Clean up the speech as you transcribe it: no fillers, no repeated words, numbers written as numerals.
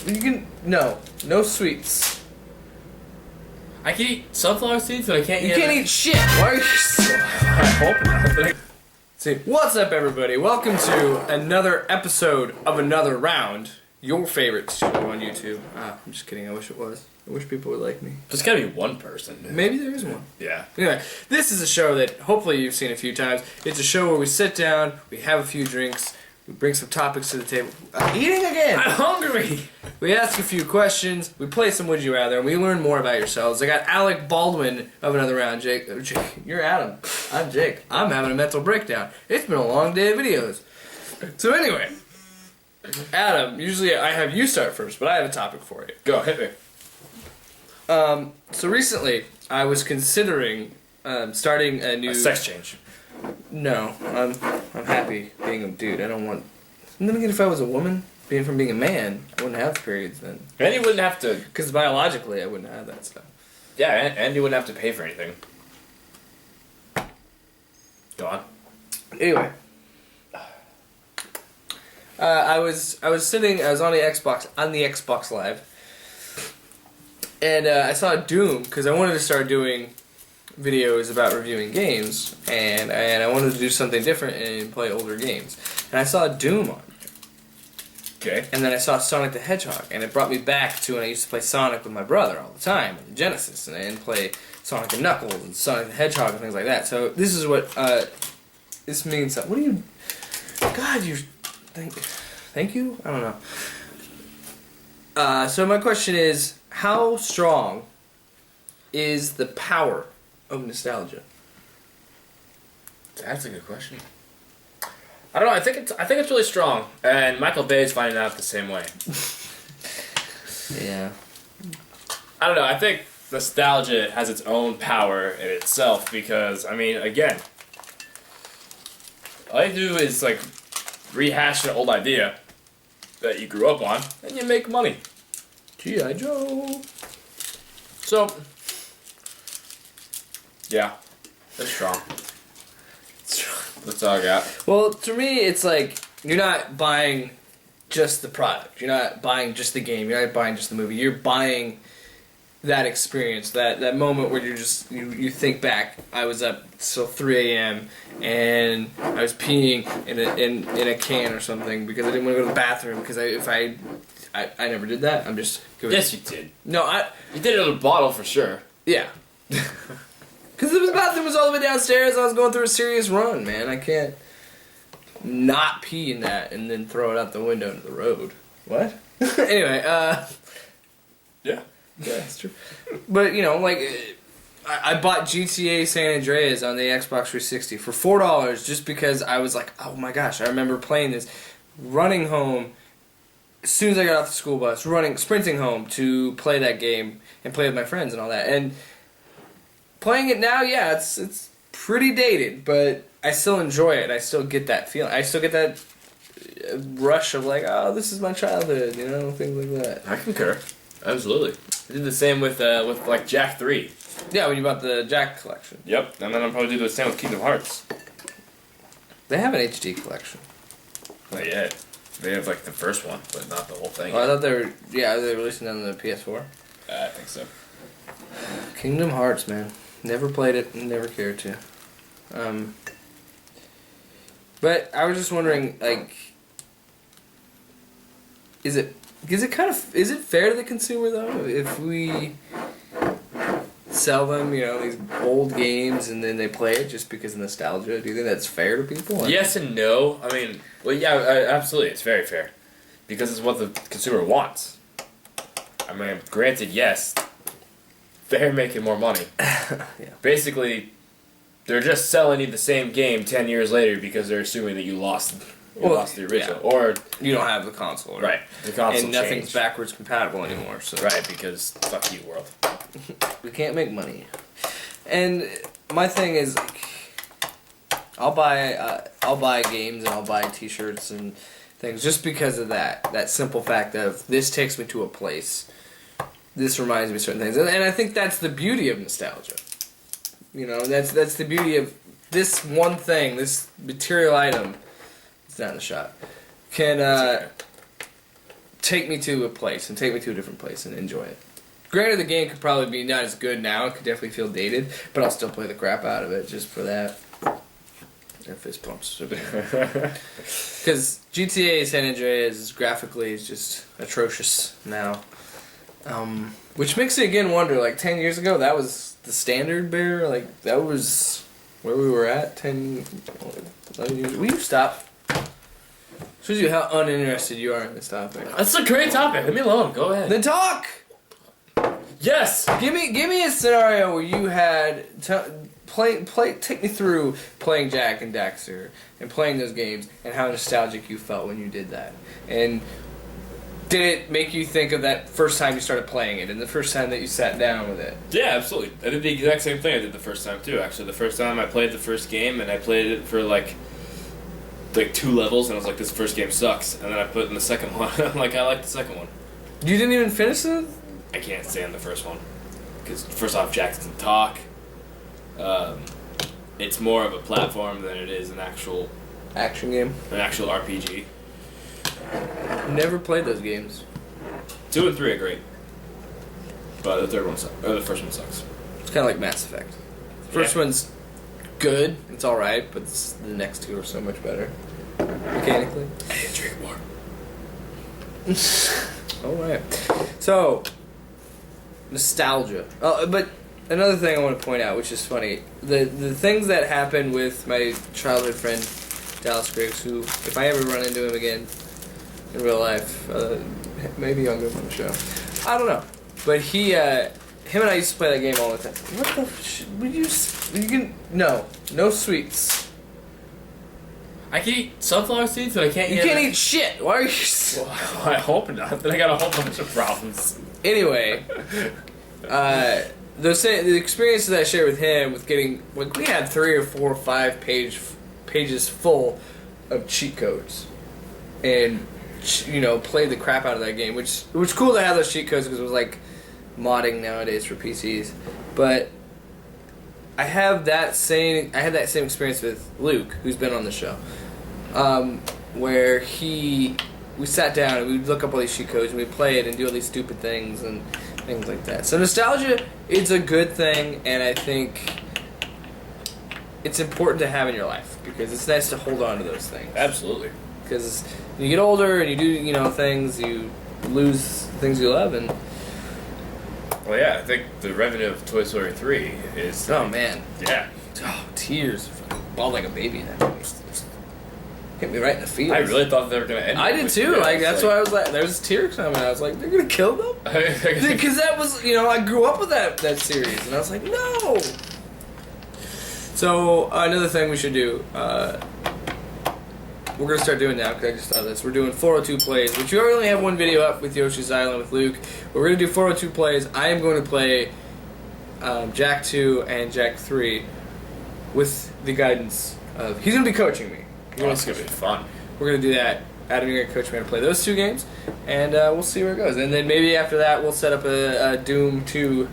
You can no sweets. I can eat sunflower seeds, but I can't. You can't eat shit. Why are you? I hope not. See, what's up, everybody? Welcome to another episode of Another Round. Your favorite show on YouTube. I'm just kidding. I wish it was. I wish people would like me. There's gotta be one person. Maybe there is one. Yeah. Anyway, this is a show that hopefully you've seen a few times. It's a show where we sit down, we have a few drinks, we bring some topics to the table. Eating again! I'm hungry! We ask a few questions, we play some Would You Rather, and we learn more about yourselves. I got Alec Baldwin of Another Round. Jake, you're Adam. I'm Jake. I'm having a mental breakdown. It's been a long day of videos. So anyway, Adam, usually I have you start first, but I have a topic for you. Go, hit me. So recently, I was considering starting a new... A sex change. No, I'm happy being a dude. I don't want... And then again, if I was a woman, from being a man, I wouldn't have periods then. And you wouldn't have to... Because biologically, I wouldn't have that stuff. Yeah, and you wouldn't have to pay for anything. Go on. Anyway. I was on the Xbox Live, and I saw Doom because I wanted to start doing videos about reviewing games, and I wanted to do something different and play older games. And I saw Doom on. Okay. And then I saw Sonic the Hedgehog, and it brought me back to when I used to play Sonic with my brother all the time on Genesis, and play Sonic and Knuckles and Sonic the Hedgehog and things like that. So this is what this means. What do you? God, you. Thank you. I don't know. So my question is, how strong is the power of nostalgia? That's a good question. I don't know. I think it's really strong, and Michael Bay's finding out the same way. Yeah. I don't know. I think nostalgia has its own power in itself because, I mean, again, all you do is like rehash an old idea that you grew up on, and you make money. G.I. Joe. So, yeah, that's strong. That's all I got. Well, to me, it's like you're not buying just the product. You're not buying just the game. You're not buying just the movie. You're buying that experience, that moment where you're just you think back. I was up till 3 a.m. and I was peeing in a can or something because I didn't want to go to the bathroom because I never did that. I'm just going. Yes, you did. No, You did it in a bottle for sure. Yeah. Because the bathroom was all the way downstairs. I was going through a serious run, man. I can't not pee in that and then throw it out the window into the road. What? Anyway, Yeah. yeah, that's true. But, you know, like, I bought GTA San Andreas on the Xbox 360 for $4 just because I was like, oh my gosh, I remember playing this, running home as soon as I got off the school bus, sprinting home to play that game and play with my friends and all that. And playing it now, yeah, it's pretty dated, but I still enjoy it. I still get that feeling. I still get that rush of like, oh, this is my childhood, you know, things like that. I concur. Absolutely. I did the same with like Jak 3. Yeah, when you bought the Jak collection. Yep, and then I'll probably do the same with Kingdom Hearts. They have an HD collection. Not yet. They have like the first one, but not the whole thing. Oh, I thought they were releasing it on the PS4. I think so. Kingdom Hearts, man. Never played it and never cared to. But I was just wondering, like, is it fair to the consumer though if we sell them, you know, these old games and then they play it just because of nostalgia? Do you think that's fair to people? Yes and no. I mean, well, yeah, absolutely, it's very fair because it's what the consumer wants. I mean, granted, yes, they're making more money. Yeah. Basically, they're just selling you the same game 10 years later because they're assuming that you lost the original, yeah. or You don't have the console, right? The console and nothing's changed. backwards compatible anymore. So Right, because fuck you, world. we can't make money. And my thing is, like, I'll buy games and I'll buy T-shirts and things just because of that simple fact of this takes me to a place. This reminds me of certain things, and I think that's the beauty of nostalgia. You know, that's the beauty of this one thing, this material item. It's not in the shot. Can take me to a place and take me to a different place and enjoy it. Granted, the game could probably be not as good now. It could definitely feel dated, but I'll still play the crap out of it just for that. And fist bumps. Because GTA San Andreas graphically is just atrocious now. Which makes me again wonder, like 10 years ago, that was the standard bear? Like, that was where we were at 10, 11 years ago. Will you stop? Shows you how uninterested you are in this topic. That's a great topic. Leave me alone. Go ahead. Then talk! Yes! Give me a scenario where you had take me through playing Jak and Daxter and playing those games and how nostalgic you felt when you did that. And did it make you think of that first time you started playing it and the first time that you sat down with it? Yeah, absolutely. I did the exact same thing I did the first time too. Actually, the first time I played the first game and I played it for like 2 levels and I was like, this first game sucks. And then I put it in the second one. I'm like, I like the second one. You didn't even finish it? I can't stand the first one because first off, Jak doesn't talk. It's more of a platform than it is an actual Action game. RPG. Never played those games. 2 and 3 are great, but the third one sucks. Or the first one sucks. It's kind of like Mass Effect. The first one's good. It's all right, but the next 2 are so much better mechanically. I need to drink more. All right. So nostalgia. But another thing I want to point out, which is funny, the things that happened with my childhood friend Dallas Griggs, who, if I ever run into him again in real life, maybe I'll go on the show. I don't know, but him and I used to play that game all the time. What the? No sweets. I can eat sunflower seeds, but I can't eat. You can't eat shit. Why are you? Well, I hope not. Then I got a whole bunch of problems. Anyway, the experiences I shared with him, with getting, like, we had 3 or 4 or 5 pages full of cheat codes, and played the crap out of that game. Which it was cool to have those cheat codes because it was like modding nowadays for PCs. But I had that same experience with Luke, who's been on the show, where we sat down and we'd look up all these cheat codes and we'd play it and do all these stupid things and things like that. So nostalgia is a good thing, and I think it's important to have in your life because it's nice to hold on to those things. Absolutely. Because when you get older and you do things, you lose things you love. And well, yeah, I think the revenue of Toy Story 3 is... oh, man. Yeah. Oh, tears. Bawled like a baby in that movie. Hit me right in the feels. I really thought they were going to end it. I did too. Like, that's why I was like, there's tears coming. I was like, they're going to kill them? Because that was, I grew up with that series. And I was like, no. So, another thing we should do, we're going to start doing now, because I just thought of this. We're doing 402 plays, which we already only have one video up with Yoshi's Island with Luke. But we're going to do 402 plays. I am going to play Jak 2 and Jak 3 with the guidance of... he's going to be coaching me. Oh, that's going to be fun. We're going to do that. Adam, you're going to coach me to play those 2 games, and we'll see where it goes. And then maybe after that, we'll set up a Doom 2